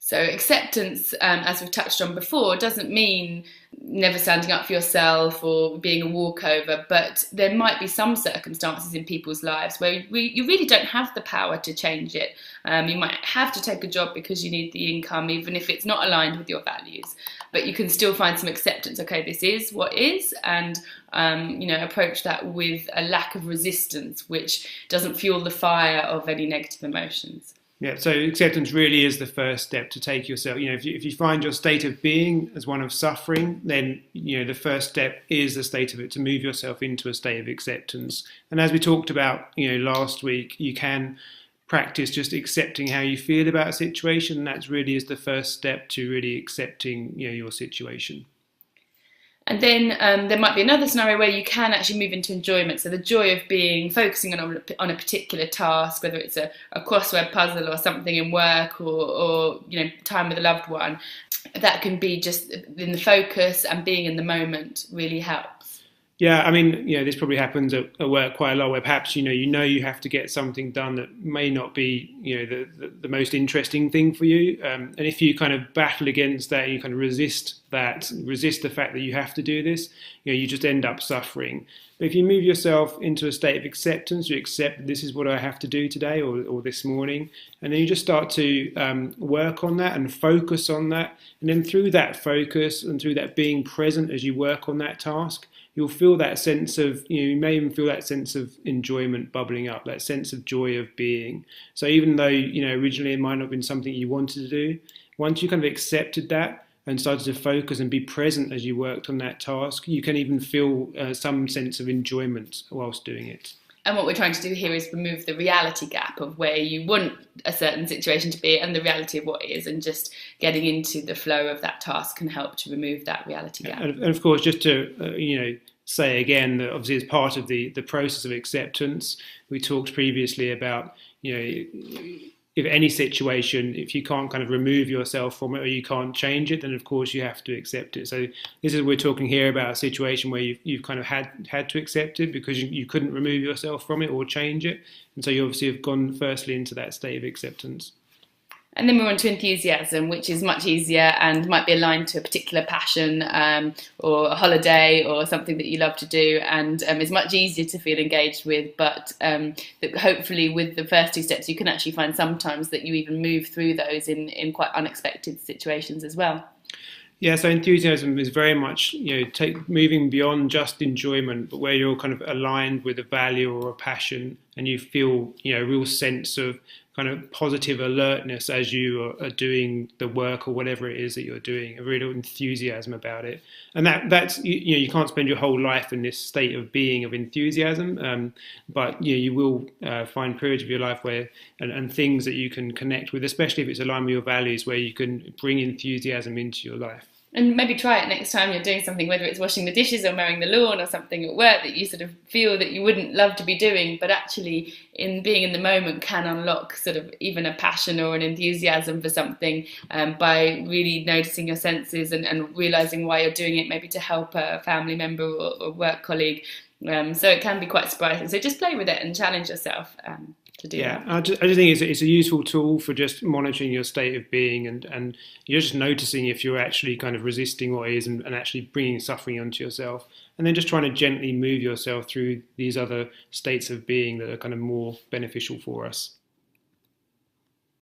So acceptance, as we've touched on before, doesn't mean never standing up for yourself or being a walkover, but there might be some circumstances in people's lives where you really don't have the power to change it. You might have to take a job because you need the income, even if it's not aligned with your values, but you can still find some acceptance. Okay, this is what is, and approach that with a lack of resistance, which doesn't fuel the fire of any negative emotions. Yeah, so acceptance really is the first step to take yourself. If you find your state of being as one of suffering, then the first step is the state of it, to move yourself into a state of acceptance. And as we talked about last week, you can practice just accepting how you feel about a situation. And that really is the first step to really accepting your situation. And then there might be another scenario where you can actually move into enjoyment. So the joy of focusing on a particular task, whether it's a crossword puzzle or something in work or time with a loved one, that can be just in the focus, and being in the moment really helps. Yeah, I mean, this probably happens at work quite a lot, where perhaps you have to get something done that may not be the most interesting thing for you, and if you kind of battle against that, and you kind of resist the fact that you have to do this, you just end up suffering. But if you move yourself into a state of acceptance, you accept that this is what I have to do today or this morning, and then you just start to work on that and focus on that, and then through that focus and through that being present as you work on that task, you'll feel that sense of, you may even feel that sense of enjoyment bubbling up, that sense of joy of being. So even though, originally it might not have been something you wanted to do, once you kind of accepted that and started to focus and be present as you worked on that task, you can even feel some sense of enjoyment whilst doing it. And what we're trying to do here is remove the reality gap of where you want a certain situation to be and the reality of what it is, and just getting into the flow of that task can help to remove that reality gap. And of course, just to say again that obviously as part of the process of acceptance, we talked previously about if any situation, if you can't kind of remove yourself from it or you can't change it, then of course you have to accept it. So we're talking here about a situation where you've kind of had to accept it because you couldn't remove yourself from it or change it. And so you obviously have gone firstly into that state of acceptance. And then we're on to enthusiasm, which is much easier and might be aligned to a particular passion or a holiday or something that you love to do, and is much easier to feel engaged with. But that hopefully with the first two steps, you can actually find sometimes that you even move through those in quite unexpected situations as well. Yeah, so enthusiasm is very much moving beyond just enjoyment, but where you're kind of aligned with a value or a passion, and you feel a real sense of kind of positive alertness as you are doing the work or whatever it is that you're doing, a real enthusiasm about it. And that's you can't spend your whole life in this state of being of enthusiasm, but you will find periods of your life where and things that you can connect with, especially if it's aligned with your values, where you can bring enthusiasm into your life. And maybe try it next time you're doing something, whether it's washing the dishes or mowing the lawn or something at work that you sort of feel that you wouldn't love to be doing, but actually in being in the moment can unlock sort of even a passion or an enthusiasm for something by really noticing your senses and realising why you're doing it, maybe to help a family member or work colleague. So it can be quite surprising. So just play with it and challenge yourself. To do that. I just think it's a useful tool for just monitoring your state of being, and you're just noticing if you're actually kind of resisting what is and actually bringing suffering onto yourself, and then just trying to gently move yourself through these other states of being that are kind of more beneficial for us.